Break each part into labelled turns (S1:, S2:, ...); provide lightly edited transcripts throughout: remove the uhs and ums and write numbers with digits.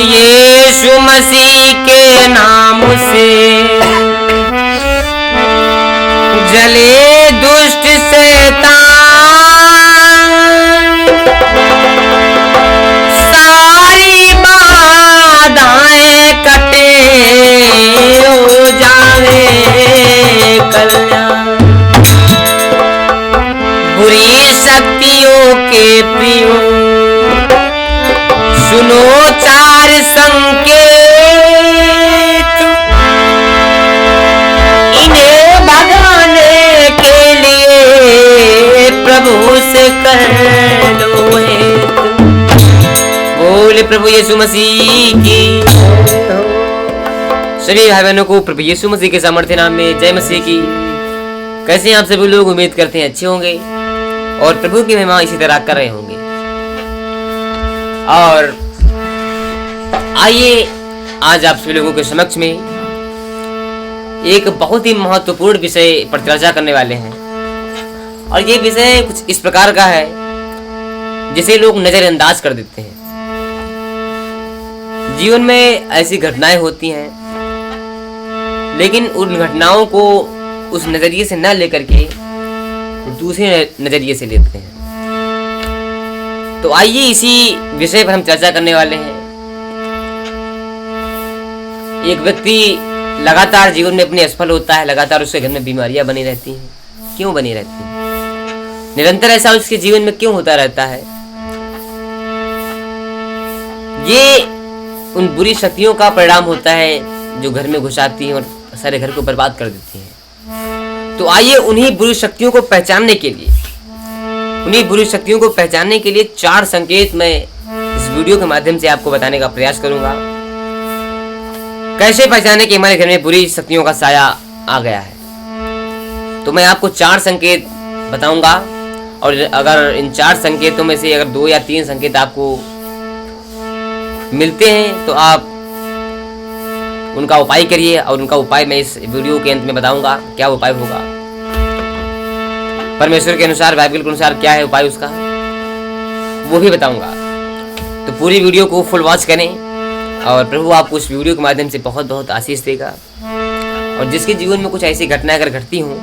S1: यीशु मसीह के नाम से जले दुष्ट शैतान, सारी बाधाएं कटे हो जावे कल्याण। बुरी शक्तियों के प्रियो सुनो चार संकेत, इन्हें भगाने के लिए प्रभु से कर लो हित। बोले प्रभु यीशु मसीह की। सभी भाई बहनों को प्रभु यीशु मसीह के सामर्थ्य नाम में जय मसीह की। कैसे आप सभी लोग उम्मीद करते हैं अच्छे होंगे और प्रभु की महिमा इसी तरह कर रहे होंगे। और आइए आज आप सभी लोगों के समक्ष में एक बहुत ही महत्वपूर्ण विषय पर चर्चा करने वाले हैं। और ये विषय कुछ इस प्रकार का है जिसे लोग नजरअंदाज कर देते हैं। जीवन में ऐसी घटनाएं होती हैं, लेकिन उन घटनाओं को उस नजरिए से न लेकर के दूसरे नजरिए से लेते हैं। तो आइए इसी विषय पर हम चर्चा करने वाले हैं। एक व्यक्ति लगातार जीवन में अपने असफल होता है, लगातार उसके घर में बीमारियां बनी रहती हैं। क्यों बनी रहती हैं? निरंतर ऐसा उसके जीवन में क्यों होता रहता है? ये उन बुरी शक्तियों का परिणाम होता है जो घर में घुस आती हैं और सारे घर को बर्बाद कर देती हैं। तो आइए उन्हीं बुरी शक्तियों को पहचानने के लिए 4 संकेत मैं इस वीडियो के माध्यम से आपको बताने का प्रयास करूंगा। कैसे पहचाने कि हमारे घर में बुरी शक्तियों का साया आ गया है। तो मैं आपको 4 संकेत बताऊंगा, और अगर इन 4 संकेतों में से अगर 2 या 3 संकेत आपको मिलते हैं तो आप उनका उपाय करिए। और उनका उपाय मैं इस वीडियो के अंत में बताऊंगा क्या उपाय होगा। परमेश्वर के अनुसार, बाइबल के अनुसार क्या है उपाय उसका, वो भी बताऊंगा। तो पूरी वीडियो को फुल वॉच करें और प्रभु आपको उस वीडियो के माध्यम से बहुत बहुत आशीष देगा। और जिसके जीवन में कुछ ऐसी घटनाएं अगर घटती हों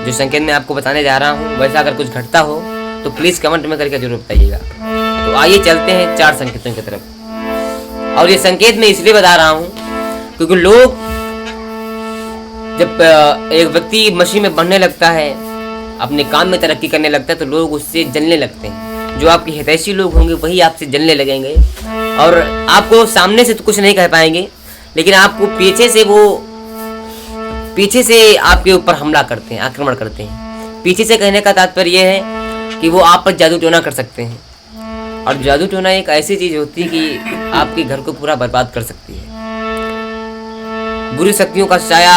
S1: जो संकेत मैं आपको बताने जा रहा हूँ, वैसा अगर कुछ घटता हो तो प्लीज़ कमेंट में करके जरूर बताइएगा। तो आइए चलते हैं 4 संकेतों की तरफ। और ये संकेत मैं इसलिए बता रहा हूँ क्योंकि लोग, जब एक व्यक्ति मसीह में बढ़ने लगता है, अपने काम में तरक्की करने लगता है, तो लोग उससे जलने लगते हैं। जो आपके हितैषी लोग होंगे वही आपसे जलने लगेंगे और आपको सामने से तो कुछ नहीं कह पाएंगे, लेकिन आपको पीछे से आपके ऊपर हमला करते हैं, आक्रमण करते हैं। पीछे से कहने का तात्पर्य यह है कि वो आप पर जादू टोना कर सकते हैं। और जादू टोना एक ऐसी चीज होती है कि आपके घर को पूरा बर्बाद कर सकती है। बुरी शक्तियों का साया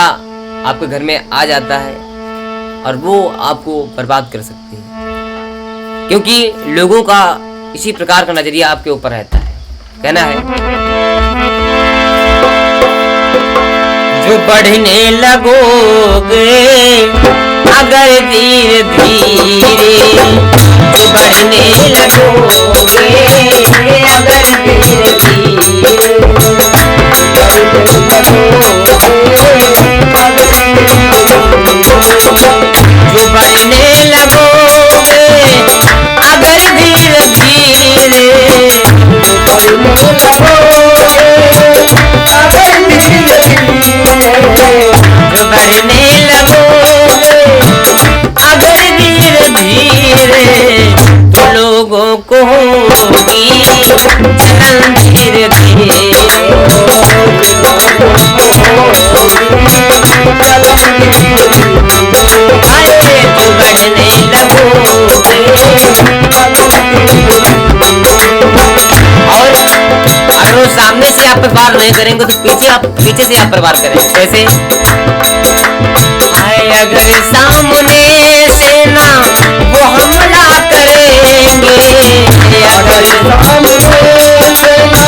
S1: आपके घर में आ जाता है और वो आपको बर्बाद कर सकती है, क्योंकि लोगों का इसी प्रकार का नजरिया आपके ऊपर रहता है। कहना है, जो बढ़ने लगोगे अगर धीरे धीरे, जो बढ़ने लगोगे अगर धीरे धीरे, जो बढ़ने लगोगे अगर धीरे धीरे, जो बढ़ने लगोगे अगर धीरे धीरे, तो लोगों को होगी जलन धीरे धीरे। जो बढ़ने लगोगे, और अगर वो सामने से आप पर वार नहीं करेंगे तो पीछे से आप पर वार करेंगे। कैसे? अगर सामने से ना वो हमला करेंगे, अगर सामने से ना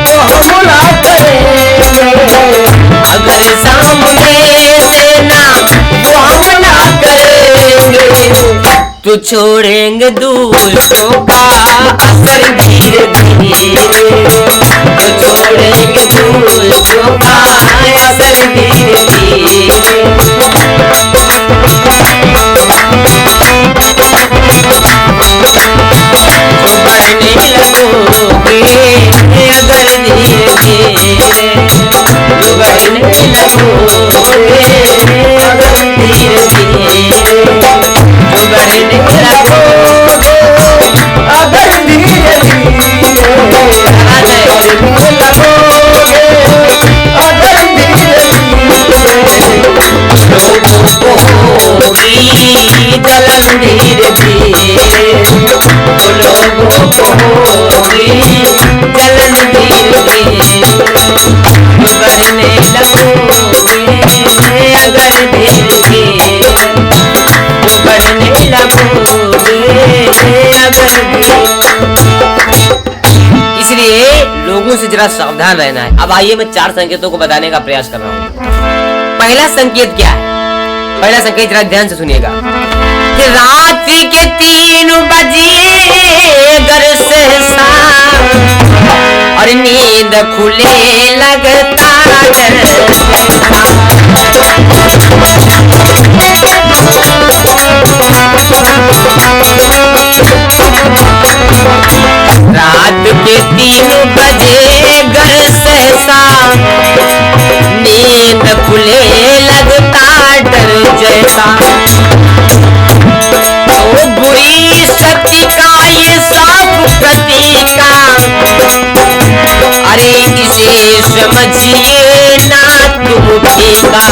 S1: वो हमला करेंगे, अगर सामने से ना वो हमला करेंगे, तो छोड़ेंगे दूसरों का असर धीरे धीरे, तो लगोगे अगर धीरे धीरे जो बढ़ने लगोगे अगर धीरे धीरे लगोगे अगर धीरे लोगों को होगी जलन धीरे धीरे लोगों को होगी जलन धीरे धीरे बढ़ने लगोगे अगर धीरे धीरे बढ़ने लगोगे अगर धीरे। इसलिए लोगों से जरा सावधान रहना है। अब आइए मैं 4 संकेतों को बताने का प्रयास कर रहा हूँ। पहला संकेत क्या है? पहला संकेत जरा ध्यान से सुनिएगा कि रात के 3 बजे घर से और नींद खुले लगता रात के 3 बजे घर सहसा नींद खुले लगता डर जैसा तो बुरी शक्ति का ये साफ प्रतीका अरे इसे समझिए ना तुम फीका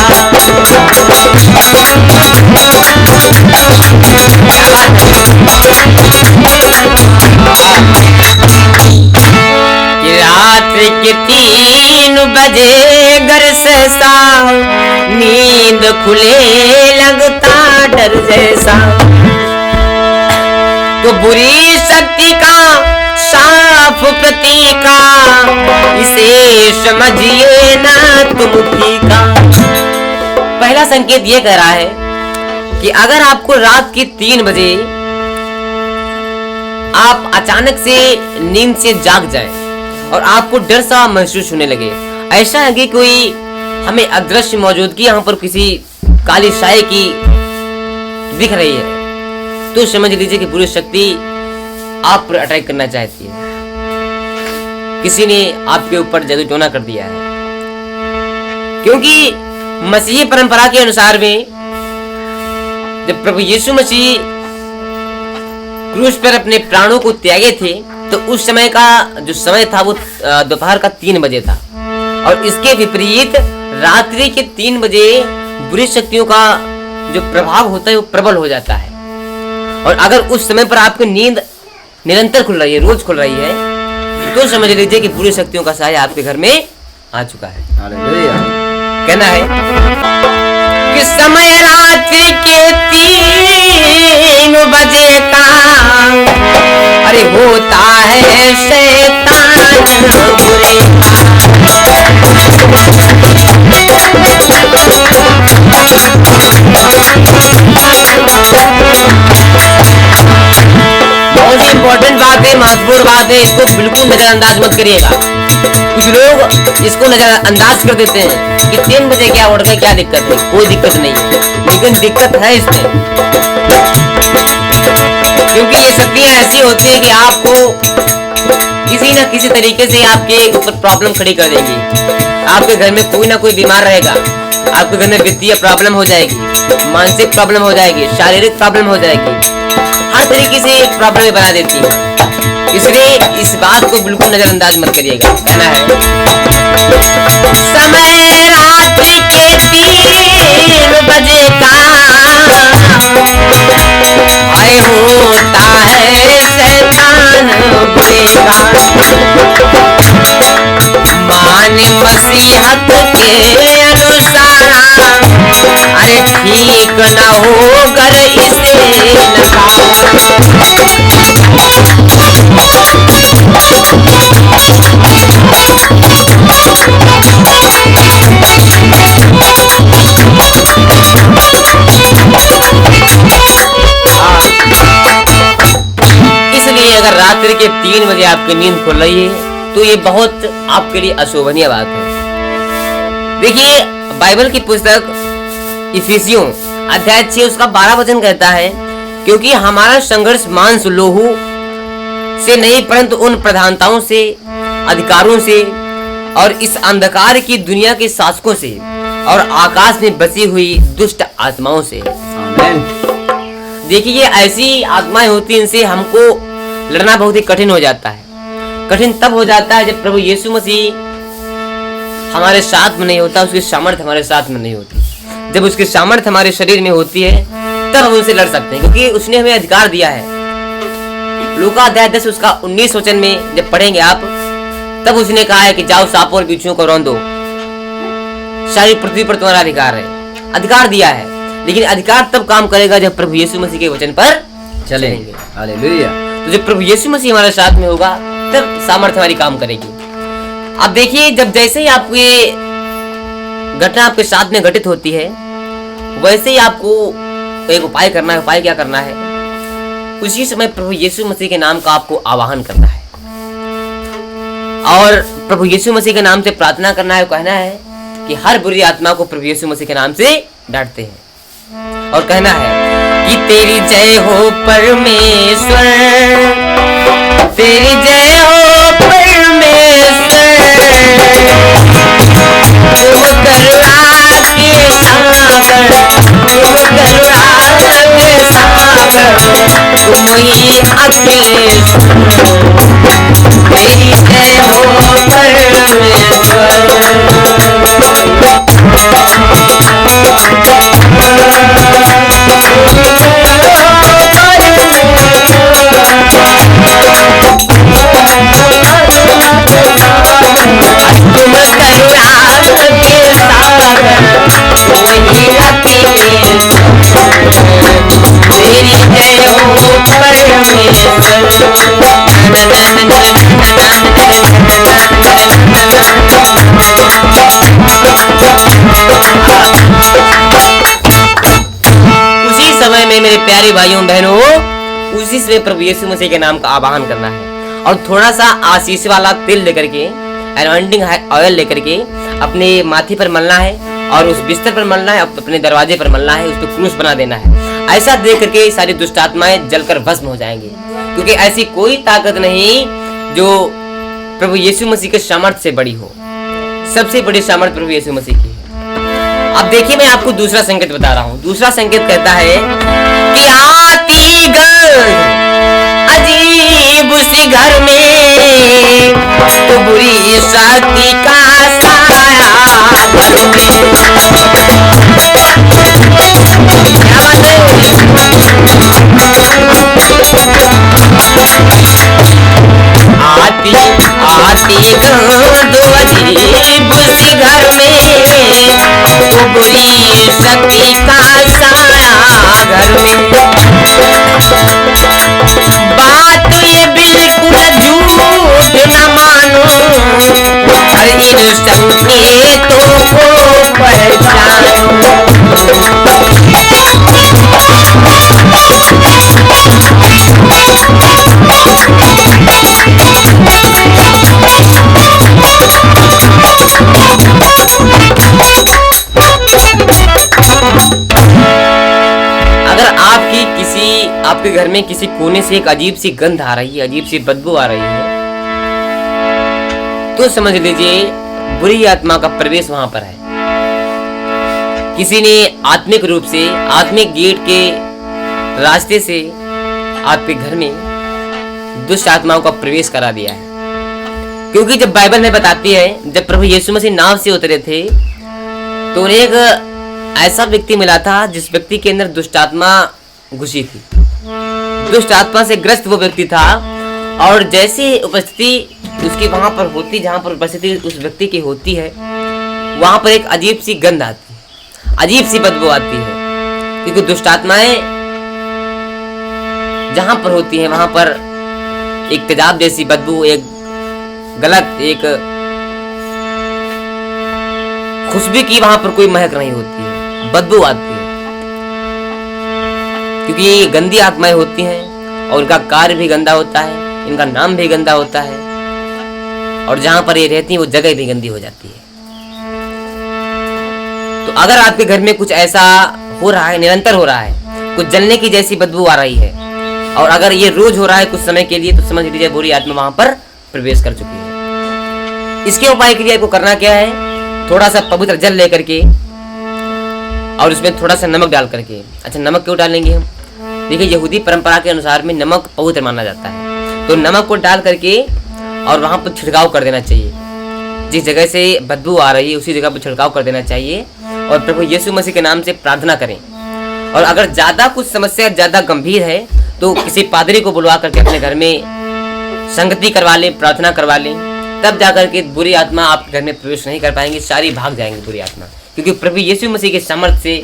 S1: रात्रि के 3 बजे घर सहसा नींद खुले लगता डर जैसा तो बुरी शक्ति का साफ प्रतीका इसे समझिए ना तुम फीका। पहला संकेत ये कह रहा है कि अगर आपको रात के 3 बजे आप अचानक से नींद से जाग जाएं और आपको डर सा महसूस होने लगे, ऐसा है कि कोई हमें अदृश्य मौजूदगी यहाँ पर किसी काली साए की दिख रही है, तो समझ लीजिए कि पूरी शक्ति आप पर अटैक करना चाहती है। किसी ने आपके ऊपर जादू टोना कर दिया है। क्योंकि मसीही परंपरा के अनुसार में जब प्रभु यीशु मसीह क्रूस पर अपने प्राणों को त्यागे थे तो उस समय का जो समय था वो दोपहर का 3 बजे था और इसके विपरीत रात्रि के 3 बजे बुरी शक्तियों का जो प्रभाव होता है वो प्रबल हो जाता है। और अगर उस समय पर आपकी नींद निरंतर खुल रही है, रोज खुल रही है, तो समझ लीजिए कि बुरी शक्तियों का सहाय आपके घर में आ चुका है। कहना है कि समय रात्रि के 3 बजे का अरे होता है शैतान बुरे बहुत ही इंपॉर्टेंट बात है, महत्वपूर्ण बात है, इसको बिल्कुल नजरअंदाज मत करिएगा। कुछ लोग इसको नजरअंदाज कर देते हैं कि 3 बजे क्या उठ गए, क्या दिक्कत है। कोई दिक्कत नहीं है, लेकिन दिक्कत है इसमें, क्योंकि ये शक्तियां ऐसी होती है कि आपको किसी न किसी तरीके से आपके ऊपर प्रॉब्लम खड़ी कर देंगी। आपके घर में कोई ना कोई बीमार रहेगा, आपके घर में वित्तीय प्रॉब्लम हो जाएगी, मानसिक प्रॉब्लम हो जाएगी, शारीरिक प्रॉब्लम हो जाएगी, हर तरीके से प्रॉब्लम बना देती है। इसलिए इस बात को बिल्कुल नजरअंदाज मत करिएगा। कहना है समय रात्रि के 3 बजे का आए होता है शैतान बुरे का मान मसीहत के अनुसार अरे ठीक न हो कर इसे इसलिए अगर रात्रि के 3 बजे आपकी नींद खुल रही है तो ये बहुत आपके लिए अशोभनीय बात है। देखिए बाइबल की पुस्तक इफिसियों अध्याय 6 उसका 12 वचन कहता है, क्योंकि हमारा संघर्ष मांस लोहू से नहीं परंतु उन प्रधानताओं से, अधिकारों से और इस अंधकार की दुनिया के शासकों से और आकाश में बसी हुई दुष्ट आत्माओं से।
S2: आमीन।
S1: देखिए ये ऐसी आत्माएं होती हैं, इनसे हमको लड़ना बहुत ही कठिन हो जाता है। कठिन तब हो जाता है जब प्रभु यीशु मसीह हमारे साथ में नहीं होता, उसकी सामर्थ्य हमारे साथ में नहीं होती। जब उसकी सामर्थ्य हमारे शरीर में होती है तब हम उनसे लड़ सकते हैं, क्योंकि उसने हमें अधिकार दिया है। लूका अध्याय 10 उसका 19 वचन में जब पढ़ेंगे आप, तब उसने कहा है कि जाओ सांपों और बिच्छुओं को रौंदो, सारी पृथ्वी पर तुम्हारा अधिकार है। अधिकार दिया है, लेकिन अधिकार तब काम करेगा जब प्रभु यीशु मसीह के वचन पर चलेंगे।
S2: हालेलुया।
S1: तो जब प्रभु यीशु मसीह हमारे साथ में होगा तब सामर्थ्य हमारी काम करेगी। अब देखिए, जब जैसे ही आपको ये घटना आपके साथ में घटित होती है, वैसे ही आपको एक उपाय करना है। उपाय क्या करना है? उसी समय प्रभु यीशु मसीह के नाम का आपको आवाहन करना है और प्रभु यीशु मसीह के नाम से प्रार्थना करना है। कहना है कि हर बुरी आत्मा को प्रभु यीशु मसीह के नाम से डांटते हैं और कहना है कि तेरी जय हो परमेश्वर, तेरी जय हो परमेश्वर, तुम करुणा के सागर, तुम करुणा के सागर, तुम ही अखिलेश्वर, तेरी जय हो परमेश्वर। मेरे प्यारे भाइयों बहनों, उसी से प्रभु यीशु मसीह के नाम का आवाहन करना है और थोड़ा सा आशीष वाला तेल लेकर के, एनॉइंटिंग ऑयल लेकर के अपने माथे पर मलना है और उस बिस्तर पर मलना है, अपने दरवाजे पर मलना है, उस पर क्रूस बना देना है। ऐसा देख करके सारी दुष्ट आत्माएं जलकर भस्म हो जाएंगी, क्योंकि ऐसी कोई ताकत नहीं जो प्रभु यीशु मसीह के सामर्थ्य से बड़ी हो। सबसे बड़ी सामर्थ्य प्रभु यीशु मसीह की है। अब देखिए, मैं आपको दूसरा संकेत बता रहा हूँ। दूसरा संकेत कहता है कि आती गंध अजीब सी घर में, तो बुरी शक्ति का साया घर में। क्या बात है? आती आती गंध अजीब सी घर में, तो बुरी शक्ति का साया घर में। बात ये बिल्कुल झूठ न मानो, हर इन संकेतों को पहचानो। आपके घर में किसी कोने से एक अजीब सी गंध आ रही है, अजीब सी बदबू आ रही है, तो समझ लीजिए बुरी आत्मा का प्रवेश वहां पर है। किसी ने आत्मिक रूप से, आत्मिक गेट के रास्ते से आपके घर में दुष्ट आत्माओं का प्रवेश करा दिया है। क्योंकि जब बाइबल में बताती है, जब प्रभु यीशु मसीह नाव से उतरे थे तो उन्हें एक ऐसा व्यक्ति मिला था जिस व्यक्ति के अंदर दुष्ट आत्मा घुसी थी। दुष्ट आत्मा से ग्रस्त वो व्यक्ति था और जैसे उपस्थिति उसकी वहां पर होती, जहां पर उपस्थिति उस व्यक्ति की होती है, वहां पर एक अजीब सी गंध आती है, अजीब सी बदबू आती है। क्योंकि दुष्ट आत्माएं जहां पर होती हैं वहां पर एक तेजाब जैसी बदबू, एक गलत, एक खुशबू की वहां पर कोई महक नहीं होती है, बदबू आती है। क्योंकि ये गंदी आत्माएं होती हैं और इनका कार्य भी गंदा होता है, इनका नाम भी गंदा होता है और जहां पर ये रहती है वो जगह भी गंदी हो जाती है। तो अगर आपके घर में कुछ ऐसा हो रहा है, निरंतर हो रहा है, कुछ जलने की जैसी बदबू आ रही है और अगर ये रोज हो रहा है कुछ समय के लिए, तो समझ लीजिए बुरी आत्मा वहां पर प्रवेश कर चुकी है। इसके उपाय के लिए आपको करना क्या है? थोड़ा सा पवित्र जल लेकर के और उसमें थोड़ा सा नमक डाल करके। अच्छा, नमक क्यों डालेंगे हम? देखिए, यहूदी परंपरा के अनुसार में नमक पवित्र माना जाता है, तो नमक को डाल करके और वहाँ पर छिड़काव कर देना चाहिए। जिस जगह से बदबू आ रही है उसी जगह पर छिड़काव कर देना चाहिए और प्रभु यीशु मसीह के नाम से प्रार्थना करें। और अगर ज़्यादा कुछ समस्या ज़्यादा गंभीर है तो किसी पादरी को बुलवा करके अपने घर में संगति करवा लें, प्रार्थना करवा लें, तब जाकर के बुरी आत्मा आपके घर में प्रवेश नहीं कर पाएंगी, सारी भाग जाएंगी बुरी आत्मा। क्योंकि प्रभु यीशु मसीह के सामर्थ्य से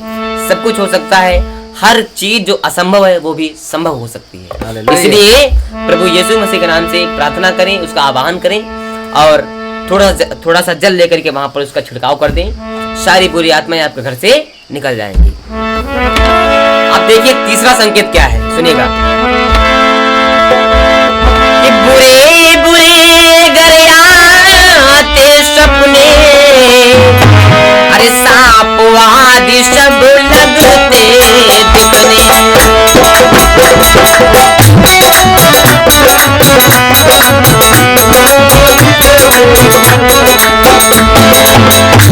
S1: सब कुछ हो सकता है। हर चीज जो असंभव है वो भी संभव हो सकती है। इसलिए प्रभु यीशु मसीह के नाम से प्रार्थना करें, उसका आह्वान करें और थोड़ा सा जल लेकर के वहां पर उसका छिड़काव कर दें, सारी बुरी आत्माएं आपके घर से निकल जाएंगी। अब देखिए तीसरा संकेत क्या है, सुनिएगा। कि बुरे बुरे घर आते सपने, अरे सांप आदि सब लगते दिखने।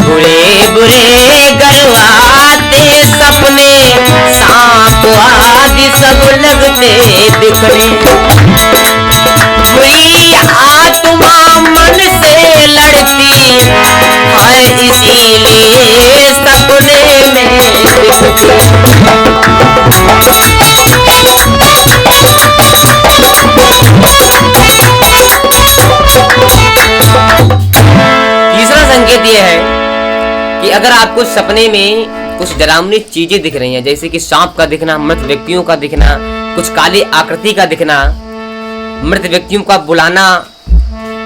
S1: बुरे बुरे घर आते सपने, सांप आदि सब लगते दिखने। बुरी आत्मा मन से लड़ती है, इसीलिए सपने में दिखती। तीसरा संकेत यह है कि अगर आपको सपने में कुछ डरावनी चीजें दिख रही हैं, जैसे कि सांप का दिखना, मृत व्यक्तियों का दिखना, कुछ काली आकृति का दिखना, मृत व्यक्तियों का बुलाना,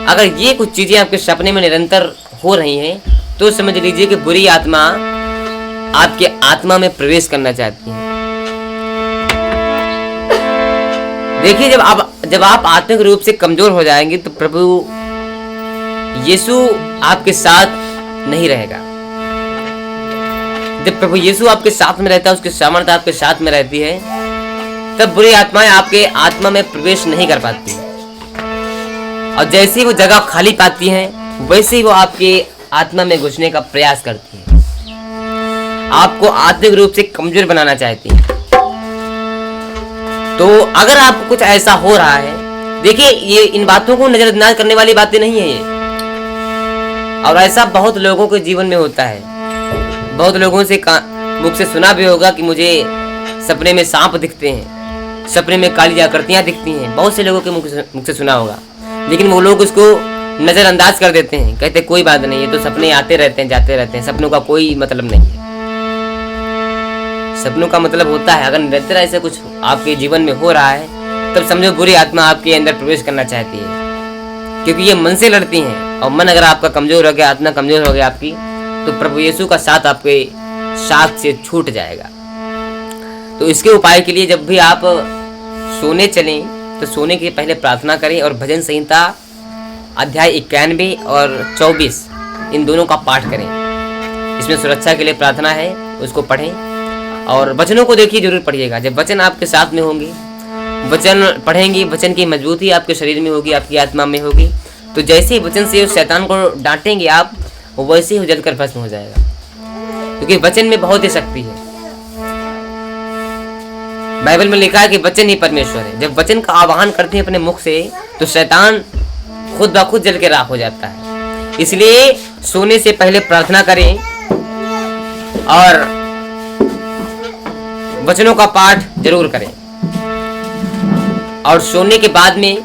S1: अगर ये कुछ चीजें आपके सपने में निरंतर हो रही हैं तो समझ लीजिए कि बुरी आत्मा आपके आत्मा में प्रवेश करना चाहती है। देखिए, जब आप आत्मिक रूप से कमजोर हो जाएंगे तो प्रभु यीशु आपके साथ नहीं रहेगा। जब प्रभु यीशु आपके साथ में रहता है, उसकी सामर्थ्य आपके साथ में रहती है, तब बुरी आत्माएं आपके आत्मा में प्रवेश नहीं कर पाती। और जैसे ही वो जगह खाली पाती हैं, वैसे ही वो आपके आत्मा में घुसने का प्रयास करती है, आपको आत्मिक रूप से कमजोर बनाना चाहती है। तो अगर आपको कुछ ऐसा हो रहा है, देखिए ये इन बातों को नजरअंदाज करने वाली बातें नहीं है ये, और ऐसा बहुत लोगों के जीवन में होता है। बहुत लोगों से मुख से सुना भी होगा कि मुझे सपने में सांप दिखते हैं, सपने में काली आकृतियां दिखती हैं, बहुत से लोगों के मुख से सुना होगा। लेकिन वो लोग उसको नजरअंदाज कर देते हैं, कहते कोई बात नहीं, ये तो सपने आते रहते हैं जाते रहते हैं, सपनों का कोई मतलब नहीं है। सपनों का मतलब होता है, अगर निरंतर ऐसा कुछ आपके जीवन में हो रहा है तब समझो बुरी आत्मा आपके अंदर प्रवेश करना चाहती है, क्योंकि ये मन से लड़ती हैं। और मन अगर आपका कमजोर हो गया, आत्मा कमजोर हो गया आपकी, तो प्रभु यीशु का साथ आपके साथ से छूट जाएगा। तो इसके उपाय के लिए जब भी आप सोने चलें तो सोने के पहले प्रार्थना करें और भजन संहिता अध्याय 91 और 24 इन दोनों का पाठ करें। इसमें सुरक्षा के लिए प्रार्थना है, उसको पढ़ें और वचनों को देखिए जरूर पढ़िएगा। जब वचन आपके साथ में होंगे, वचन पढ़ेंगे, वचन की मजबूती आपके शरीर में होगी, आपकी आत्मा में होगी, तो जैसे ही वचन से उस शैतान को डांटेंगे आप, वो वैसे ही जलकर भस्म हो जाएगा, क्योंकि वचन में बहुत ही शक्ति है। बाइबल में लिखा है कि वचन ही परमेश्वर है। जब वचन का आह्वान करते हैं अपने मुख से तो शैतान खुद ब खुद जल के राख हो जाता है। इसलिए सोने से पहले प्रार्थना करें और वचनों का पाठ जरूर करें, और सोने के बाद में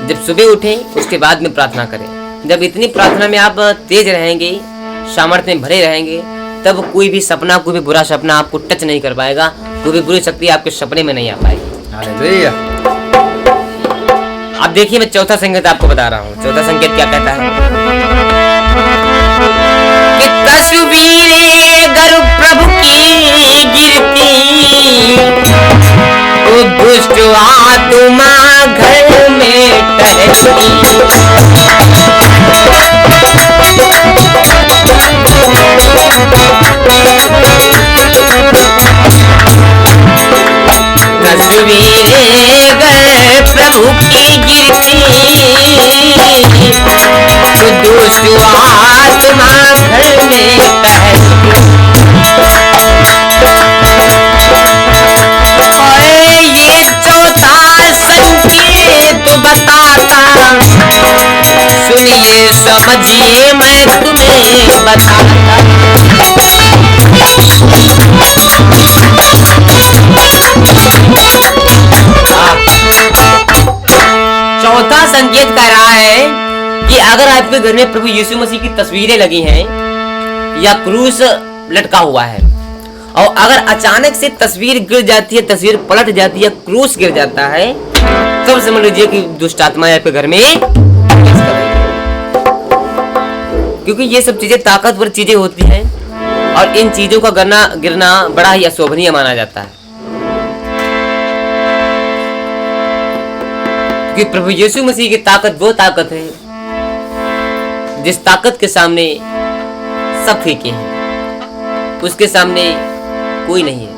S1: जब सुबह उठें उसके बाद में प्रार्थना करें। जब इतनी प्रार्थना में आप तेज रहेंगे, सामर्थ्य में भरे रहेंगे, तब कोई भी सपना, कोई भी बुरा सपना आपको टच नहीं कर पाएगा, कोई भी बुरी शक्ति आपके सपने में नहीं आ पाएगी। हालेलुया। अब देखिए मैं चौथा संकेत आपको बता रहा हूँ। चौथा संकेत क्या कहता है कि तस्वीरें गर प्रभु की गिरती, तो दुष्ट आत्मा घर में टहलती। तस्वीरें गर प्रभु की गिरती, तो दुष्ट आत्मा घर में टहलती। समझिए मैं तुम्हें बताता। चौथा संकेत कह रहा है कि अगर आपके घर में प्रभु यीशु मसीह की तस्वीरें लगी हैं या क्रूस लटका हुआ है और अगर अचानक से तस्वीर गिर जाती है, तस्वीर पलट जाती है, क्रूस गिर जाता है, तब समझ लीजिए कि दुष्ट आत्मा आपके घर में प्रवेश कर रही है। क्योंकि ये सब चीजें ताकतवर चीजें होती हैं और इन चीजों का गिरना बड़ा ही अशोभनीय माना जाता है। क्योंकि प्रभु यीशु मसीह की ताकत वो ताकत है जिस ताकत के सामने सब फीके हैं, उसके सामने कोई नहीं है,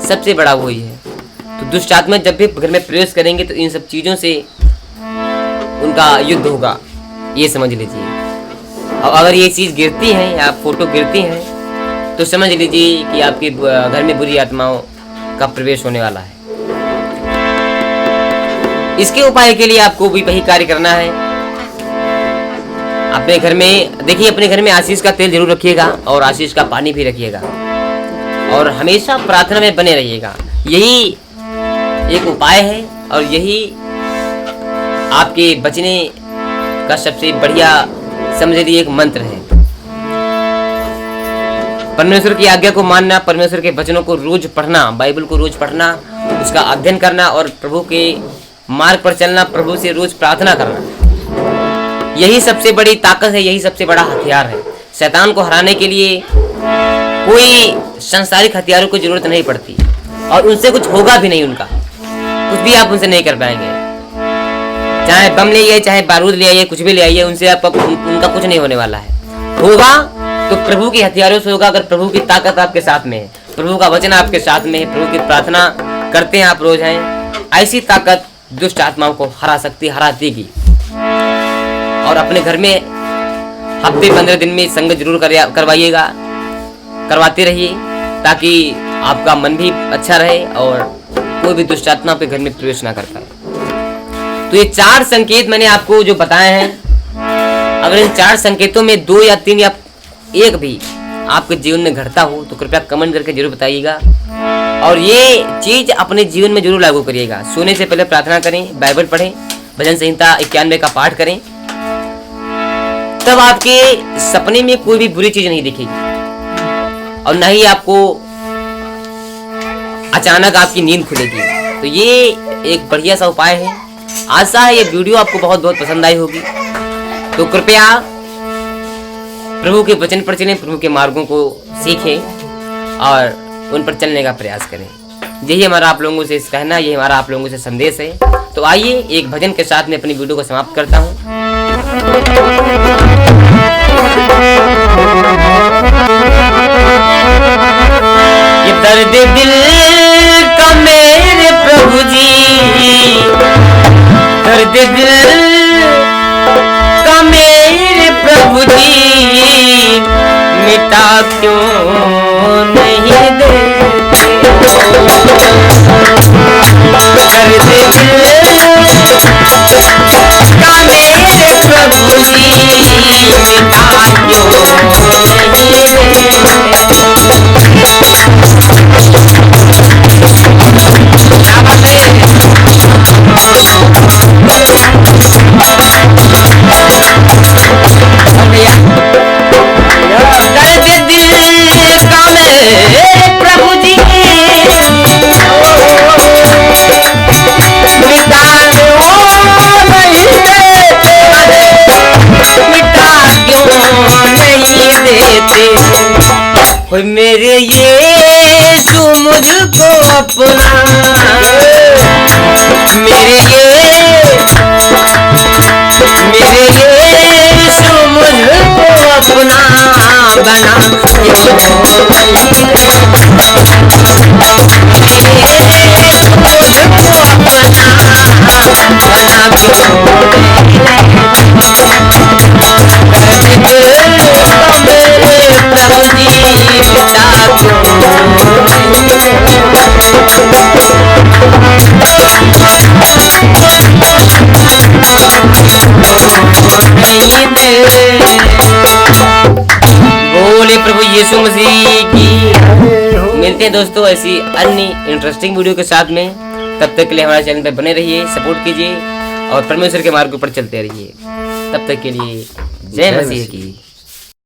S1: सबसे बड़ा वही है। तो दुष्ट आत्मा जब भी घर में प्रवेश करेंगे तो इन सब चीजों से उनका युद्ध होगा, ये समझ लीजिए। और अगर ये चीज गिरती है या फोटो गिरती है तो समझ लीजिए कि आपके घर में बुरी आत्माओं का प्रवेश होने वाला है। इसके उपाय के लिए आपको भी वही कार्य करना है। अपने घर में देखिए, अपने घर में आशीष का तेल जरूर रखिएगा और आशीष का पानी भी रखिएगा और हमेशा प्रार्थना में बने रहिएगा। यही एक उपाय है और यही आपके बचने का सबसे बढ़िया समझ लीजिए एक मंत्र है। परमेश्वर की आज्ञा को मानना, परमेश्वर के वचनों को रोज पढ़ना, बाइबल को रोज पढ़ना, उसका अध्ययन करना और प्रभु के मार्ग पर चलना, प्रभु से रोज प्रार्थना करना, यही सबसे बड़ी ताकत है, यही सबसे बड़ा हथियार है। शैतान को हराने के लिए कोई सांसारिक हथियारों की जरूरत नहीं पड़ती और उनसे कुछ होगा भी नहीं, उनका कुछ भी आप उनसे नहीं कर पाएंगे। चाहे बम ले आइए, चाहे बारूद ले आइए, कुछ भी ले आइए, उनसे आपका उनका कुछ नहीं होने वाला है। होगा तो प्रभु के हथियारों से होगा। अगर प्रभु की ताकत आपके साथ में है, प्रभु का वचन आपके साथ में है, प्रभु की प्रार्थना करते हैं आप रोज हैं, ऐसी ताकत दुष्ट आत्माओं को हरा सकती, हरा देगी। और अपने घर में हफ्ते 15 दिन में संगत जरूर करवाइएगा, करवाते रहिए ताकि आपका मन भी अच्छा रहे और कोई भी दुष्ट आत्मा आपके घर में प्रवेश ना कर पाए। तो ये 4 संकेत मैंने आपको जो बताए हैं, अगर इन 4 संकेतों में 2 या 3 या 1 भी आपके जीवन में घटता हो तो कृपया कमेंट करके जरूर बताइएगा और ये चीज अपने जीवन में जरूर लागू करिएगा। सोने से पहले प्रार्थना करें, बाइबल पढ़ें, भजन संहिता 91 का पाठ करें, तब आपके सपने में कोई भी बुरी चीज नहीं दिखेगी और न ही आपको अचानक आपकी नींद खुलेगी। तो ये एक बढ़िया सा उपाय है। आशा है ये वीडियो आपको बहुत बहुत पसंद आई होगी। तो कृपया प्रभु के वचन पर चलें, प्रभु के मार्गों को सीखें और उन पर चलने का प्रयास करें। यही हमारा आप लोगों से कहना, ये हमारा आप लोगों से संदेश है। तो आइए एक भजन के साथ में अपनी वीडियो को समाप्त करता हूँ। ये दर्द दिल का मेरे प्रभु जी, दर्द दिल का मेरे प्रभु जी, मिटा क्यों नहीं देते हो। दर्द दिल का मेरे प्रभु जी, मिटा क्यों नहीं देते। क्या बात है। दर्द दिल का मेरे प्रभु जी, मिटा क्यों नहीं देते हो मेरे यीशु मुझको अपना, मेरे यीशु मुझको अपना बना क्यों नहीं नहीं दे की। मिलते हैं दोस्तों ऐसी अन्य इंटरेस्टिंग वीडियो के साथ में। तब तक के लिए हमारे चैनल पर बने रहिए, सपोर्ट कीजिए और परमेश्वर के मार्ग पर चलते रहिए। तब तक के लिए जय मसीह की।